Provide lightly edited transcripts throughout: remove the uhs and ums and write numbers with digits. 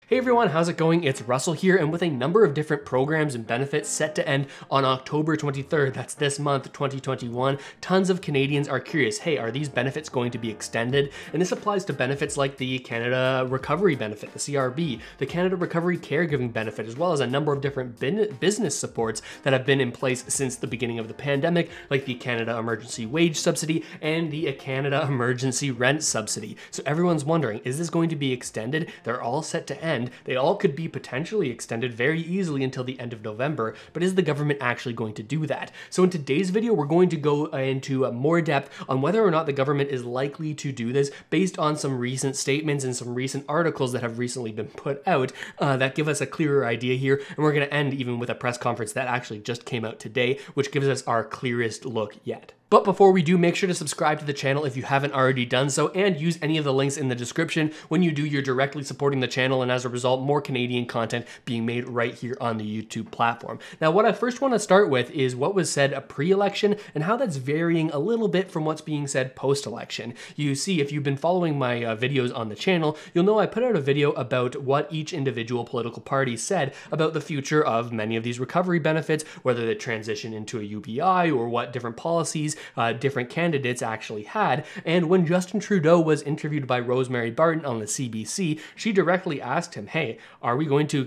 Hey everyone, how's it going? It's Russell here, and with a number of different programs and benefits set to end on October 23rd, that's this month, 2021, tons of Canadians are curious, hey, are these benefits going to be extended? And this applies to benefits like the Canada Recovery Benefit, the CRB, the Canada Recovery Caregiving Benefit, as well as a number of different business supports that have been in place since the beginning of the pandemic, like the Canada Emergency Wage Subsidy and the Canada Emergency Rent Subsidy. So everyone's wondering, is this going to be extended? They're all set to end. They all could be potentially extended very easily until the end of November, but is the government actually going to do that? So in today's video, we're going to go into more depth on whether or not the government is likely to do this based on some recent statements and some recent articles that have recently been put out that give us a clearer idea here. And we're going to end even with a press conference that actually just came out today, which gives us our clearest look yet. But before we do, make sure to subscribe to the channel if you haven't already done so, and use any of the links in the description. When you do, you're directly supporting the channel, and as a result, more Canadian content being made right here on the YouTube platform. Now, what I first want to start with is what was said pre-election and how that's varying a little bit from what's being said post-election. You see, if you've been following my videos on the channel, you'll know I put out a video about what each individual political party said about the future of many of these recovery benefits, whether they transition into a UBI or what different policies different candidates actually had. And when Justin Trudeau was interviewed by Rosemary Barton on the CBC, she directly asked him, hey, are we going to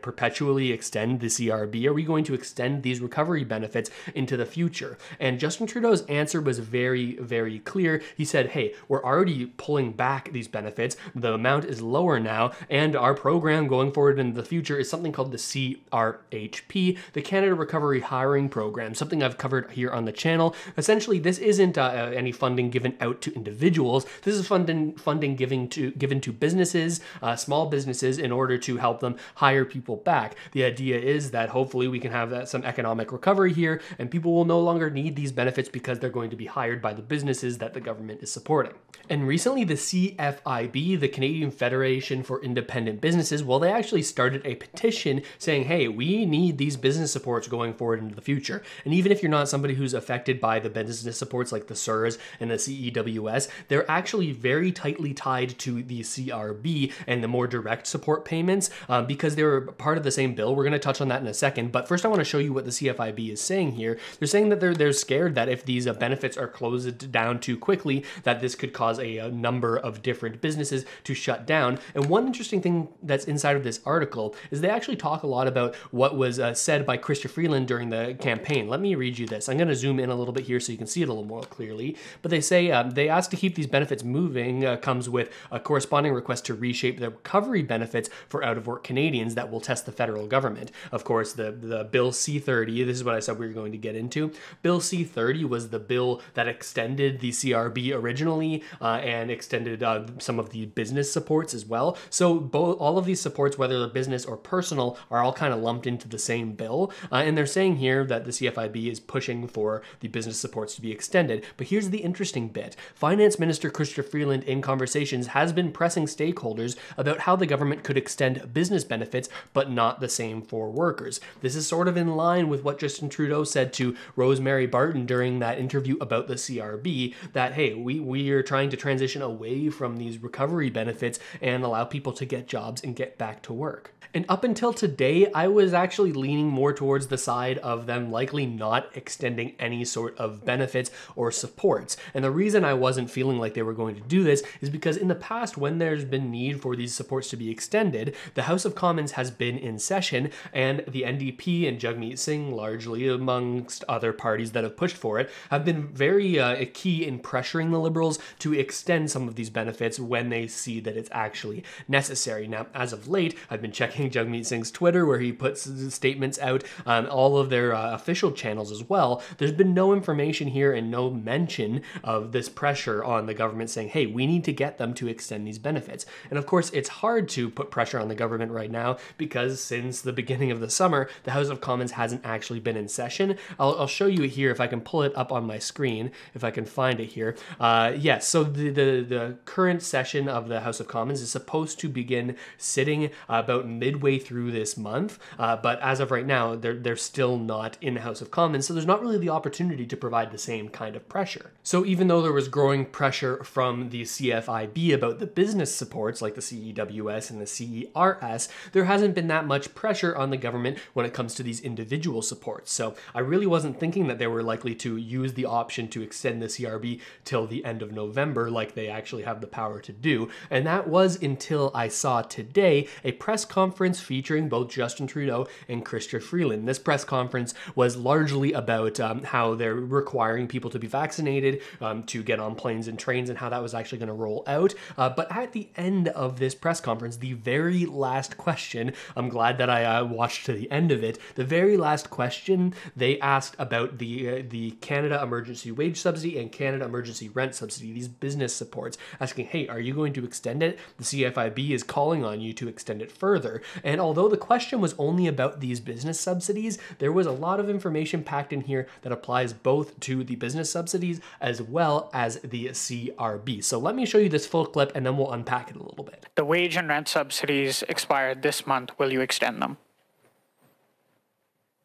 perpetually extend the CRB? Are we going to extend these recovery benefits into the future? And Justin Trudeau's answer was very, very clear. He said, hey, we're already pulling back these benefits. The amount is lower now, and our program going forward in the future is something called the CRHP, the Canada Recovery Hiring Program, something I've covered here on the channel. Essentially, this isn't any funding given out to individuals. This is funding given to businesses, small businesses, in order to help them hire people back. The idea is that hopefully we can have some economic recovery here, and people will no longer need these benefits because they're going to be hired by the businesses that the government is supporting. And recently, the CFIB, the Canadian Federation for Independent Businesses, well, they actually started a petition saying, hey, we need these business supports going forward into the future. And even if you're not somebody who's affected by the business supports like the CERS and the CEWS, they're actually very tightly tied to the CRB and the more direct support payments because they were part of the same bill. We're going to touch on that in a second, but first I want to show you what the CFIB is saying here. They're saying that they're scared that if these benefits are closed down too quickly, that this could cause a number of different businesses to shut down. And one interesting thing that's inside of this article is they actually talk a lot about what was said by Chrystia Freeland during the campaign. Let me read you this. I'm going to zoom in a little bit here so you can see it a little more clearly. But they say they ask to keep these benefits moving comes with a corresponding request to reshape the recovery benefits for out-of-work Canadians that will test the federal government. Of course, the Bill C-30, this is what I said we were going to get into. Bill C-30 was the bill that extended the CRB originally and extended some of the business supports as well. So all of these supports, whether they're business or personal, are all kind of lumped into the same bill. And they're saying here that the CFIB is pushing for the business supports to be extended. But here's the interesting bit. Finance Minister Chrystia Freeland in conversations has been pressing stakeholders about how the government could extend business benefits, but not the same for workers. This is sort of in line with what Justin Trudeau said to Rosemary Barton during that interview about the CRB, that, hey, we are trying to transition away from these recovery benefits and allow people to get jobs and get back to work. And up until today, I was actually leaning more towards the side of them likely not extending any sort of benefits or supports. And the reason I wasn't feeling like they were going to do this is because in the past, when there's been need for these supports to be extended, the House of Commons has been in session, and the NDP and Jagmeet Singh, largely amongst other parties that have pushed for it, have been very key in pressuring the Liberals to extend some of these benefits when they see that it's actually necessary. Now, as of late, I've been checking Jagmeet Singh's Twitter, where he puts statements out on all of their official channels as well. There's been no information here and no mention of this pressure on the government saying, hey, we need to get them to extend these benefits. And of course, it's hard to put pressure on the government right now because since the beginning of the summer, the House of Commons hasn't actually been in session. I'll show you here if I can pull it up on my screen, if I can find it here. Yes, so the current session of the House of Commons is supposed to begin sitting about midway through this month, but as of right now, they're still not in the House of Commons, so there's not really the opportunity to provide the same kind of pressure. So even though there was growing pressure from the CFIB about the business supports like the CEWS and the CERS, there hasn't been that much pressure on the government when it comes to these individual supports. So I really wasn't thinking that they were likely to use the option to extend the CRB till the end of November like they actually have the power to do. And that was until I saw today a press conference featuring both Justin Trudeau and Chrystia Freeland. This press conference was largely about how they're requiring people to be vaccinated to get on planes and trains and how that was actually going to roll out. But at the end of this press conference, the very last question, I'm glad that I watched to the end of it, the very last question they asked about the Canada Emergency Wage Subsidy and Canada Emergency Rent Subsidy, these business supports, asking, hey, are you going to extend it? The CFIB is calling on you to extend it further. And although the question was only about these business subsidies, there was a lot of information packed in here that applies both to the business subsidies as well as the CRB. So let me show you this full clip and then we'll unpack it a little bit. The wage and rent subsidies expired this month. Will you extend them?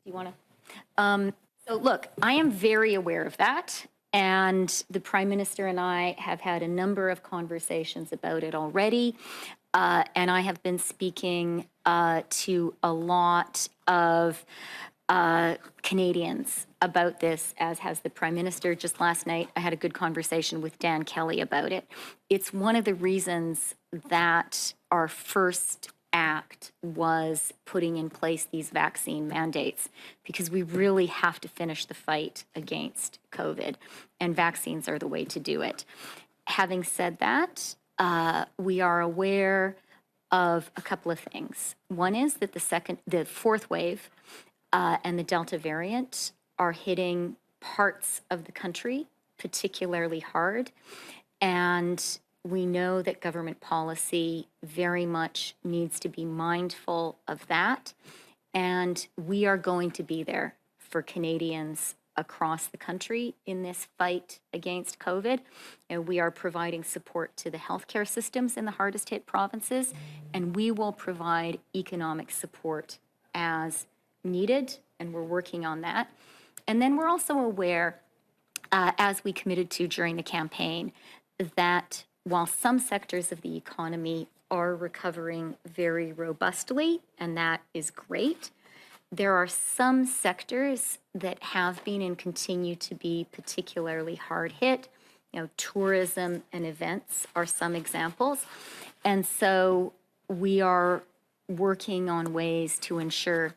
You want to? So look, I am very aware of that. And the Prime Minister and I have had a number of conversations about it already. And I have been speaking to a lot of Canadians about this, as has the Prime Minister. Just last night, I had a good conversation with Dan Kelly about it. It's one of the reasons that our first act was putting in place these vaccine mandates, because we really have to finish the fight against COVID, and vaccines are the way to do it. Having said that, we are aware of a couple of things. One is that the fourth wave and the Delta variant are hitting parts of the country particularly hard, and we know that government policy very much needs to be mindful of that, and we are going to be there for Canadians across the country in this fight against COVID. And we are providing support to the healthcare systems in the hardest hit provinces, and we will provide economic support as needed, and we're working on that. And then we're also aware, as we committed to during the campaign, that while some sectors of the economy are recovering very robustly, and that is great, there are some sectors that have been and continue to be particularly hard hit. You know, tourism and events are some examples. And so we are working on ways to ensure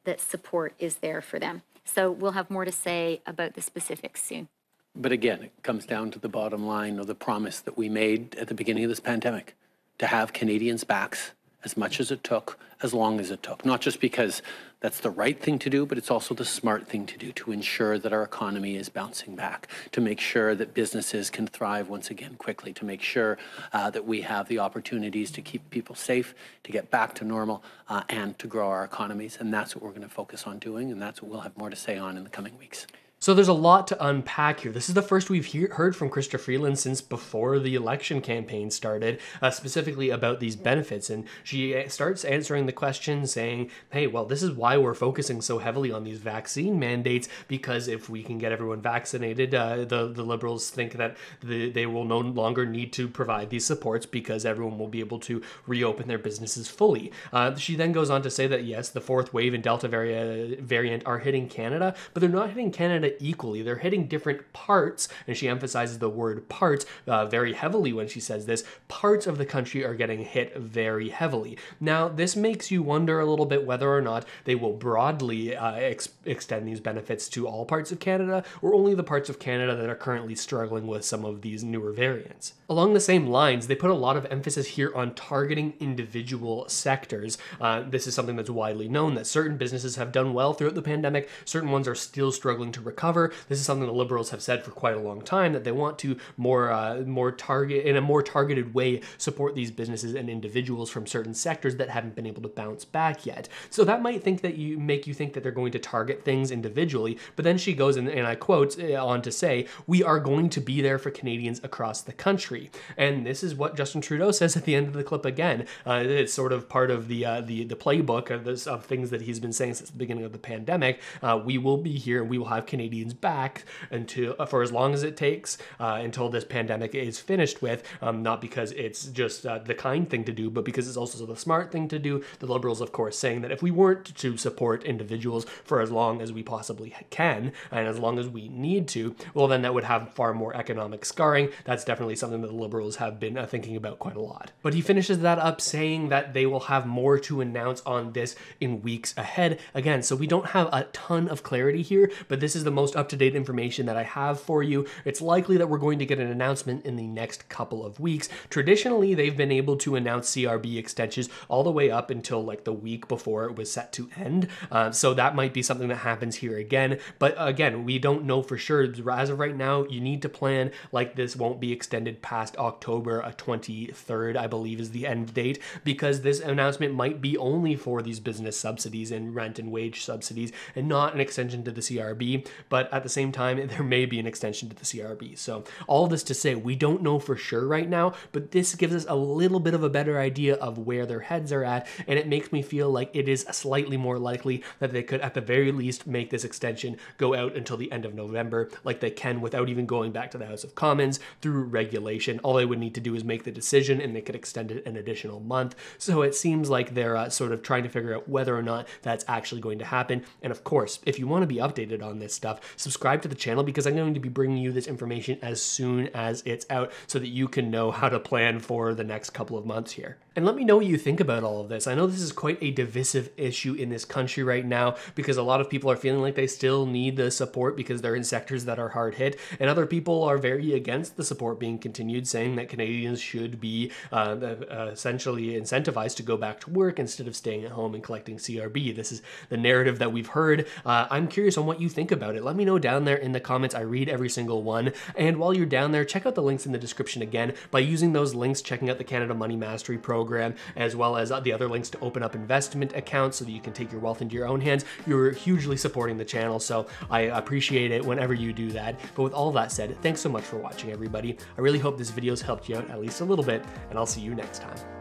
that support is there for them. So we'll have more to say about the specifics soon. But again, it comes down to the bottom line of the promise that we made at the beginning of this pandemic, to have Canadians' backs as much as it took, as long as it took. Not just because that's the right thing to do, but it's also the smart thing to do to ensure that our economy is bouncing back, to make sure that businesses can thrive once again quickly, to make sure that we have the opportunities to keep people safe, to get back to normal, and to grow our economies. And that's what we're going to focus on doing, and that's what we'll have more to say on in the coming weeks. So there's a lot to unpack here. This is the first we've heard from Chrystia Freeland since before the election campaign started, specifically about these benefits. And she starts answering the question saying, hey, well, this is why we're focusing so heavily on these vaccine mandates, because if we can get everyone vaccinated, the Liberals think that they will no longer need to provide these supports because everyone will be able to reopen their businesses fully. She then goes on to say that, yes, the fourth wave and Delta variant are hitting Canada, but they're not hitting Canada equally. They're hitting different parts, and she emphasizes the word parts very heavily when she says this. Parts of the country are getting hit very heavily. Now, this makes you wonder a little bit whether or not they will broadly extend these benefits to all parts of Canada, or only the parts of Canada that are currently struggling with some of these newer variants. Along the same lines, they put a lot of emphasis here on targeting individual sectors. This is something that's widely known, that certain businesses have done well throughout the pandemic, certain ones are still struggling to recover. This is something the Liberals have said for quite a long time, that they want to in a more targeted way support these businesses and individuals from certain sectors that haven't been able to bounce back yet. So that might make you think that they're going to target things individually, but then she goes and I quote on to say, we are going to be there for Canadians across the country. And this is what Justin Trudeau says at the end of the clip again. It's sort of part of the playbook of things that he's been saying since the beginning of the pandemic. We will be here and we will have Canadians Canadians back until for as long as it takes until this pandemic is finished with, not because it's just the kind thing to do, but because it's also the smart thing to do. The Liberals, of course, saying that if we weren't to support individuals for as long as we possibly can, and as long as we need to, well, then that would have far more economic scarring. That's definitely something that the Liberals have been thinking about quite a lot. But he finishes that up saying that they will have more to announce on this in weeks ahead. Again, so we don't have a ton of clarity here, but this is the most up-to-date information that I have for you. It's likely that we're going to get an announcement in the next couple of weeks. Traditionally, they've been able to announce CRB extensions all the way up until like the week before it was set to end. So that might be something that happens here again. But again, we don't know for sure. As of right now, you need to plan like this won't be extended past October 23rd, I believe is the end date, because this announcement might be only for these business subsidies and rent and wage subsidies and not an extension to the CRB. But at the same time, there may be an extension to the CRB. So all this to say, we don't know for sure right now, but this gives us a little bit of a better idea of where their heads are at. And it makes me feel like it is slightly more likely that they could at the very least make this extension go out until the end of November, like they can without even going back to the House of Commons through regulation. All they would need to do is make the decision and they could extend it an additional month. So it seems like they're sort of trying to figure out whether or not that's actually going to happen. And of course, if you want to be updated on this stuff, subscribe to the channel because I'm going to be bringing you this information as soon as it's out so that you can know how to plan for the next couple of months here. And let me know what you think about all of this. I know this is quite a divisive issue in this country right now because a lot of people are feeling like they still need the support because they're in sectors that are hard hit, and other people are very against the support being continued, saying that Canadians should be essentially incentivized to go back to work instead of staying at home and collecting CRB. This is the narrative that we've heard. I'm curious on what you think about it. Let me know down there in the comments. I read every single one. And while you're down there, check out the links in the description again. By using those links, checking out the Canada Money Mastery Program, as well as the other links to open up investment accounts so that you can take your wealth into your own hands, you're hugely supporting the channel. So I appreciate it whenever you do that. But with all that said, thanks so much for watching, everybody. I really hope this video's helped you out at least a little bit, and I'll see you next time.